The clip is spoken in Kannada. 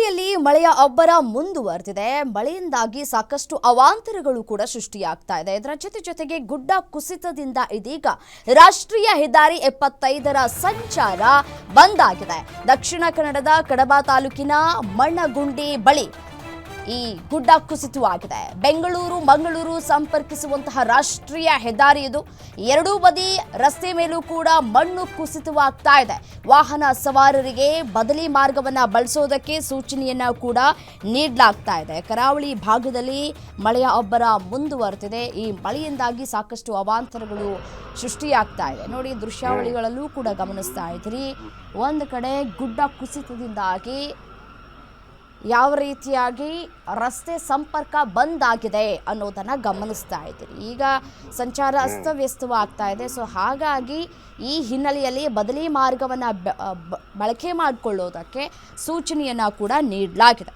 ಹಿನ್ನೆಲೆಯಲ್ಲಿ ಮಳೆಯ ಅಬ್ಬರ ಮುಂದುವರೆದಿದೆ. ಮಳೆಯಿಂದಾಗಿ ಸಾಕಷ್ಟು ಅವಾಂತರಗಳು ಕೂಡ ಸೃಷ್ಟಿಯಾಗ್ತಾ ಇದೆ. ಇದರ ಜೊತೆಗೆ ಗುಡ್ಡ ಕುಸಿತದಿಂದ ಇದೀಗ ರಾಷ್ಟ್ರೀಯ ಹೆದ್ದಾರಿ 75ರ ಸಂಚಾರ ಬಂದ್ ಆಗಿದೆ. ದಕ್ಷಿಣ ಕನ್ನಡದ ಕಡಬ ತಾಲೂಕಿನ ಮಣ್ಣಗುಂಡಿ ಬಳಿ ಈ ಗುಡ್ಡ ಕುಸಿತವಾಗಿದೆ. ಬೆಂಗಳೂರು ಮಂಗಳೂರು ಸಂಪರ್ಕಿಸುವಂತಹ ರಾಷ್ಟ್ರೀಯ ಹೆದ್ದಾರಿ ಇದು. ಎರಡೂ ಬದಿ ರಸ್ತೆ ಮೇಲೂ ಕೂಡ ಮಣ್ಣು ಕುಸಿತವಾಗ್ತಾ ಇದೆ. ವಾಹನ ಸವಾರರಿಗೆ ಬದಲಿ ಮಾರ್ಗವನ್ನ ಬಳಸೋದಕ್ಕೆ ಸೂಚನೆಯನ್ನ ಕೂಡ ನೀಡಲಾಗ್ತಾ ಇದೆ. ಕರಾವಳಿ ಭಾಗದಲ್ಲಿ ಮಳೆಯ ಅಬ್ಬರ ಮುಂದುವರೆದಿದೆ. ಈ ಮಳೆಯಿಂದಾಗಿ ಸಾಕಷ್ಟು ಅವಾಂತರಗಳು ಸೃಷ್ಟಿಯಾಗ್ತಾ ಇದೆ. ನೋಡಿ, ದೃಶ್ಯಾವಳಿಗಳಲ್ಲೂ ಕೂಡ ಗಮನಿಸ್ತಾ ಇದ್ದೀರಿ. ಒಂದು ಕಡೆ ಗುಡ್ಡ ಕುಸಿತದಿಂದಾಗಿ ಯಾವ ರೀತಿಯಾಗಿ ರಸ್ತೆ ಸಂಪರ್ಕ ಬಂದ್ ಆಗಿದೆ ಅನ್ನೋದನ್ನು ಗಮನಿಸ್ತಾ ಇದ್ದೀರಿ. ಈಗ ಸಂಚಾರ ಅಸ್ತವ್ಯಸ್ತವಾಗ್ತಾ ಇದೆ. ಸೊ ಹಾಗಾಗಿ ಈ ಹಿನ್ನೆಲೆಯಲ್ಲಿ ಬದಲಿ ಮಾರ್ಗವನ್ನು ಬಳಕೆ ಮಾಡಿಕೊಳ್ಳೋದಕ್ಕೆ ಸೂಚನೆಯನ್ನು ಕೂಡ ನೀಡಲಾಗಿದೆ.